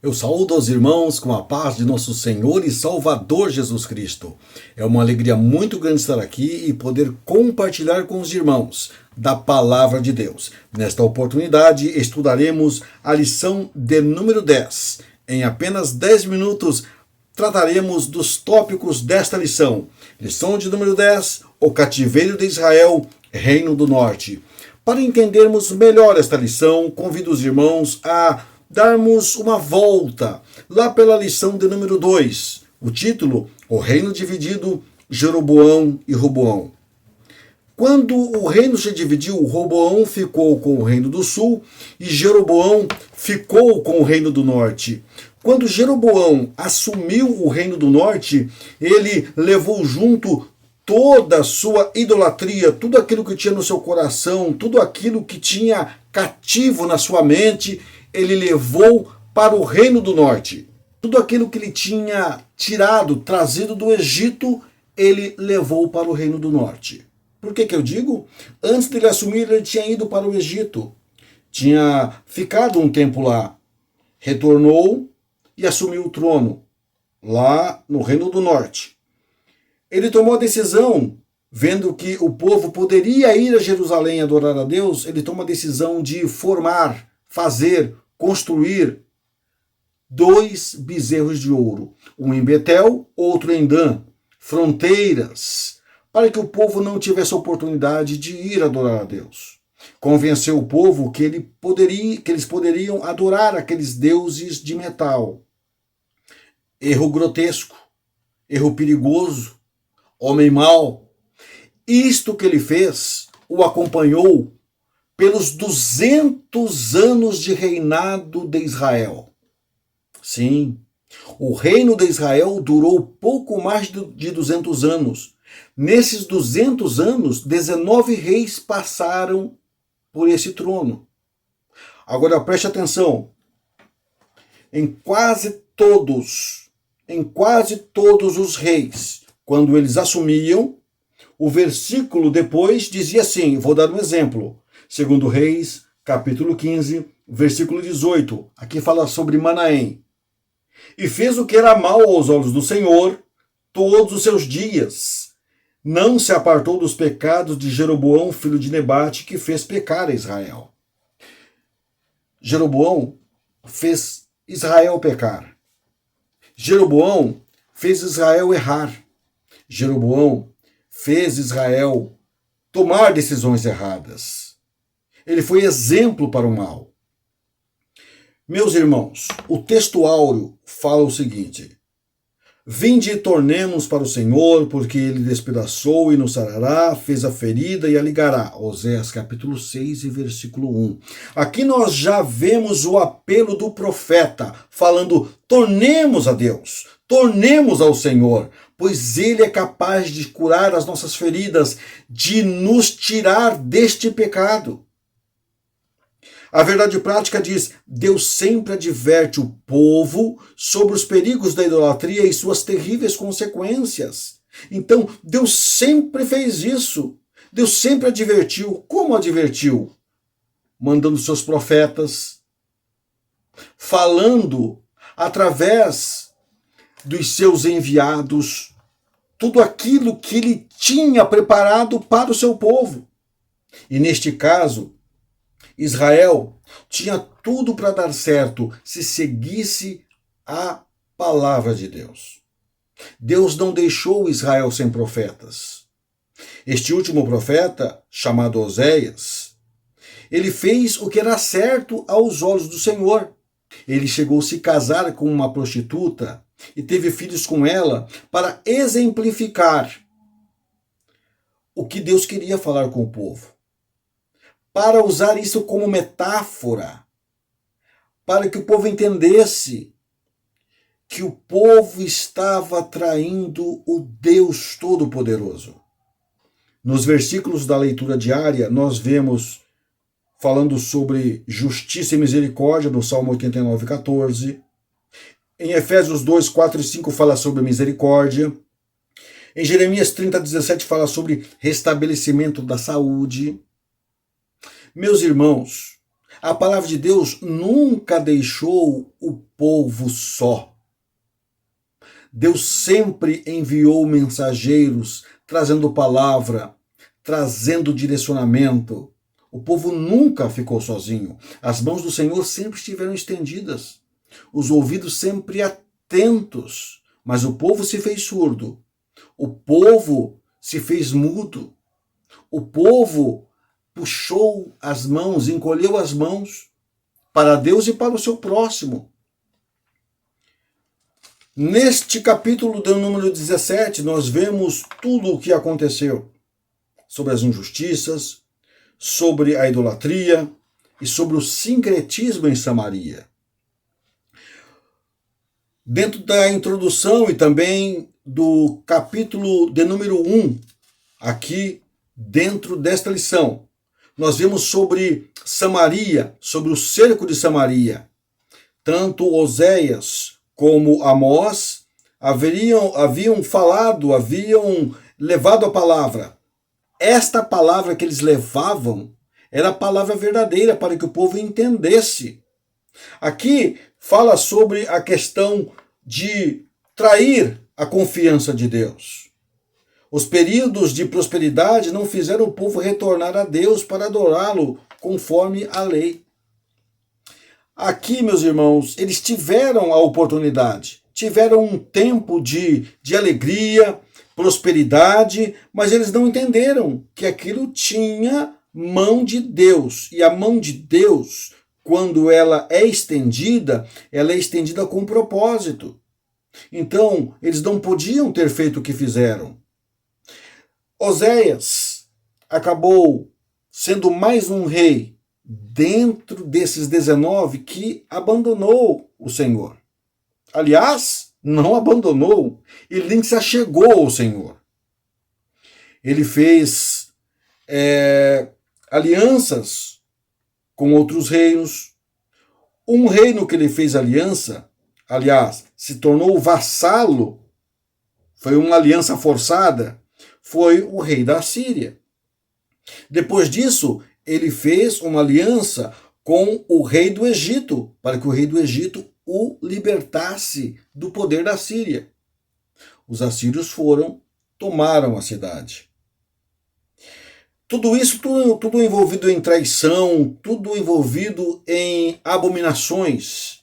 Eu saúdo os irmãos com a paz de nosso Senhor e Salvador Jesus Cristo. É uma alegria muito grande estar aqui e poder compartilhar com os irmãos da Palavra de Deus. Nesta oportunidade, estudaremos a lição de número 10. Em apenas 10 minutos, trataremos dos tópicos desta lição. Lição de número 10, o cativeiro de Israel, Reino do Norte. Para entendermos melhor esta lição, convido os irmãos a darmos uma volta lá pela lição de número 2. O título, O Reino Dividido, Jeroboão e Roboão. Quando o reino se dividiu, Roboão ficou com o reino do sul e Jeroboão ficou com o reino do norte. Quando Jeroboão assumiu o reino do norte, ele levou junto toda a sua idolatria, tudo aquilo que tinha no seu coração, tudo aquilo que tinha cativo na sua mente, ele levou para o reino do norte. Tudo aquilo que ele tinha tirado, trazido do Egito, ele levou para o reino do norte. Por que eu digo? Antes dele assumir, ele tinha ido para o Egito. Tinha ficado um tempo lá. Retornou e assumiu o trono, lá no reino do norte. Ele tomou a decisão, vendo que o povo poderia ir a Jerusalém adorar a Deus, ele toma a decisão de formar, fazer, construir 2 bezerros de ouro, um em Betel, outro em Dan, fronteiras, para que o povo não tivesse oportunidade de ir adorar a Deus. Convenceu o povo que eles poderiam adorar aqueles deuses de metal. Erro grotesco, erro perigoso, homem mau. Isto que ele fez o acompanhou pelos 200 anos de reinado de Israel. Sim, o reino de Israel durou pouco mais de 200 anos. Nesses 200 anos, 19 reis passaram por esse trono. Agora preste atenção. Em quase todos os reis, quando eles assumiam, o versículo depois dizia assim, vou dar um exemplo. Segundo Reis, capítulo 15, versículo 18. Aqui fala sobre Manaém. E fez o que era mal aos olhos do Senhor todos os seus dias. Não se apartou dos pecados de Jeroboão, filho de Nebate, que fez pecar a Israel. Jeroboão fez Israel pecar. Jeroboão fez Israel errar. Jeroboão fez Israel tomar decisões erradas. Ele foi exemplo para o mal. Meus irmãos, o texto áureo fala o seguinte: vinde e tornemos para o Senhor, porque ele despedaçou e nos sarará, fez a ferida e a ligará. Oséias capítulo 6 e versículo 1. Aqui nós já vemos o apelo do profeta, falando, tornemos a Deus, tornemos ao Senhor, pois ele é capaz de curar as nossas feridas, de nos tirar deste pecado. A verdade prática diz, Deus sempre adverte o povo sobre os perigos da idolatria e suas terríveis consequências. Então, Deus sempre fez isso. Deus sempre advertiu. Como advertiu? Mandando seus profetas, falando através dos seus enviados, tudo aquilo que ele tinha preparado para o seu povo. E neste caso, Israel tinha tudo para dar certo se seguisse a palavra de Deus. Deus não deixou Israel sem profetas. Este último profeta, chamado Oséias, ele fez o que era certo aos olhos do Senhor. Ele chegou a se casar com uma prostituta e teve filhos com ela para exemplificar o que Deus queria falar com o povo. Para usar isso como metáfora, para que o povo entendesse que o povo estava traindo o Deus Todo-Poderoso. Nos versículos da leitura diária, nós vemos falando sobre justiça e misericórdia, no Salmo 89, 14. Em Efésios 2, 4 e 5 fala sobre misericórdia. Em Jeremias 30, 17 fala sobre restabelecimento da saúde. Meus irmãos, A palavra de Deus nunca deixou o povo só. Deus sempre enviou mensageiros, trazendo palavra, trazendo direcionamento. O povo nunca ficou sozinho. As mãos do Senhor sempre estiveram estendidas. Os ouvidos sempre atentos. Mas o povo se fez surdo. O povo se fez mudo. O povo puxou as mãos, encolheu as mãos para Deus e para o seu próximo. Neste capítulo do número 17, nós vemos tudo o que aconteceu sobre as injustiças, sobre a idolatria e sobre o sincretismo em Samaria. Dentro da introdução e também do capítulo de número 1, aqui dentro desta lição, nós vemos sobre Samaria, sobre o cerco de Samaria. Tanto Oséias como Amós haviam falado, haviam levado a palavra. Esta palavra que eles levavam era a palavra verdadeira para que o povo entendesse. Aqui fala sobre a questão de trair a confiança de Deus. Os períodos de prosperidade não fizeram o povo retornar a Deus para adorá-lo conforme a lei. Aqui, meus irmãos, eles tiveram a oportunidade, tiveram um tempo de alegria, prosperidade, mas eles não entenderam que aquilo tinha mão de Deus. E a mão de Deus, quando ela é estendida com propósito. Então, eles não podiam ter feito o que fizeram. Oséias acabou sendo mais um rei dentro desses 19 que abandonou o Senhor. Aliás, não abandonou, ele nem se achegou ao Senhor. Ele fez alianças com outros reinos. Um reino que ele fez aliança, aliás, se tornou vassalo, foi uma aliança forçada, foi o rei da Síria. Depois disso, ele fez uma aliança com o rei do Egito, para que o rei do Egito o libertasse do poder da Síria. Os assírios tomaram a cidade. Tudo isso, tudo envolvido em traição, tudo envolvido em abominações.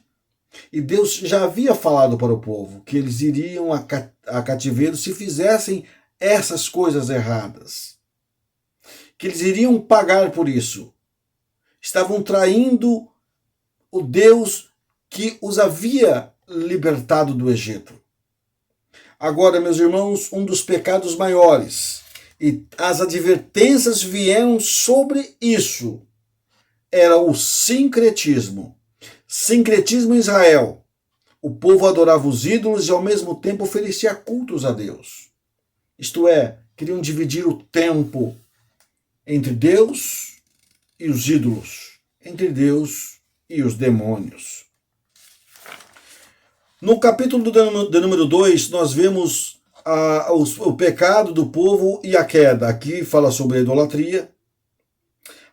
E Deus já havia falado para o povo que eles iriam a cativeiro se fizessem essas coisas erradas. Que eles iriam pagar por isso. Estavam traindo o Deus que os havia libertado do Egito. Agora, meus irmãos, um dos pecados maiores, e as advertências vieram sobre isso, era o sincretismo. Sincretismo em Israel. O povo adorava os ídolos e ao mesmo tempo oferecia cultos a Deus. Isto é, queriam dividir o tempo entre Deus e os ídolos, entre Deus e os demônios. No capítulo de número 2, nós vemos o pecado do povo e a queda. Aqui fala sobre a idolatria.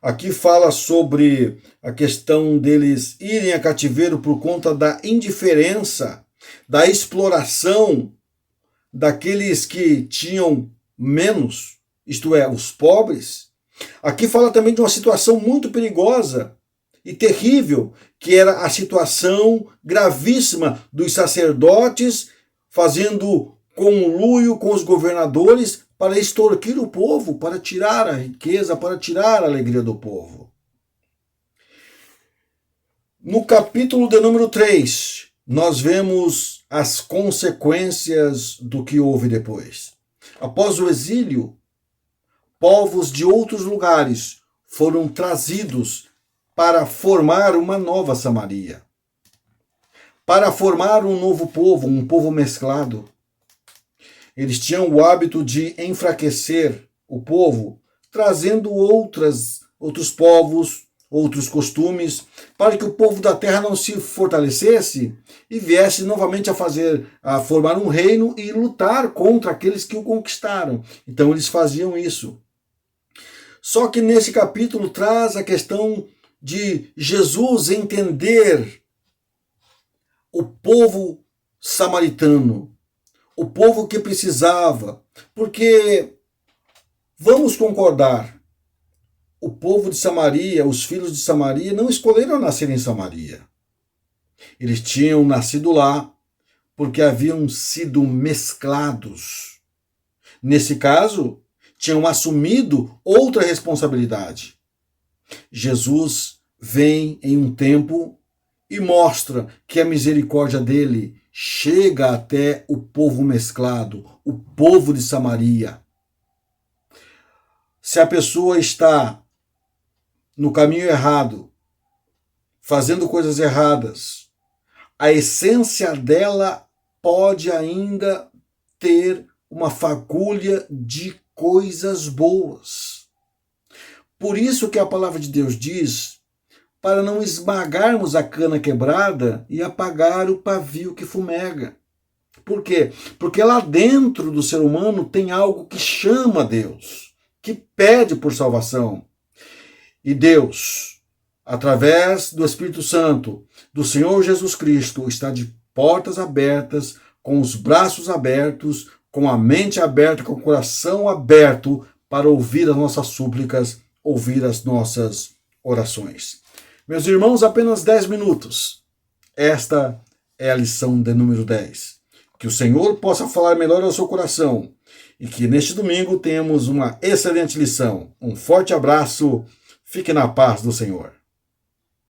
Aqui fala sobre a questão deles irem a cativeiro por conta da indiferença, da exploração daqueles que tinham menos, isto é, os pobres. Aqui fala também de uma situação muito perigosa e terrível, que era a situação gravíssima dos sacerdotes fazendo conluio com os governadores para extorquir o povo, para tirar a riqueza, para tirar a alegria do povo. No capítulo de número 3, nós vemos as consequências do que houve depois. Após o exílio, povos de outros lugares foram trazidos para formar uma nova Samaria, para formar um novo povo, um povo mesclado. Eles tinham o hábito de enfraquecer o povo, trazendo outros povos, outros costumes, para que o povo da terra não se fortalecesse e viesse novamente a formar um reino e lutar contra aqueles que o conquistaram. Então eles faziam isso. Só que nesse capítulo traz a questão de Jesus entender o povo samaritano, o povo que precisava, porque vamos concordar, o povo de Samaria, os filhos de Samaria, não escolheram nascer em Samaria. Eles tinham nascido lá porque haviam sido mesclados. Nesse caso, tinham assumido outra responsabilidade. Jesus vem em um tempo e mostra que a misericórdia dele chega até o povo mesclado, o povo de Samaria. Se a pessoa está no caminho errado, fazendo coisas erradas, a essência dela pode ainda ter uma fagulha de coisas boas. Por isso que a palavra de Deus diz para não esmagarmos a cana quebrada e apagar o pavio que fumega. Por quê? Porque lá dentro do ser humano tem algo que chama Deus, que pede por salvação. E Deus, através do Espírito Santo, do Senhor Jesus Cristo, está de portas abertas, com os braços abertos, com a mente aberta, com o coração aberto para ouvir as nossas súplicas, ouvir as nossas orações. Meus irmãos, apenas 10 minutos. Esta é a lição de número 10. Que o Senhor possa falar melhor ao seu coração e que neste domingo tenhamos uma excelente lição. Um forte abraço, fique na paz do Senhor.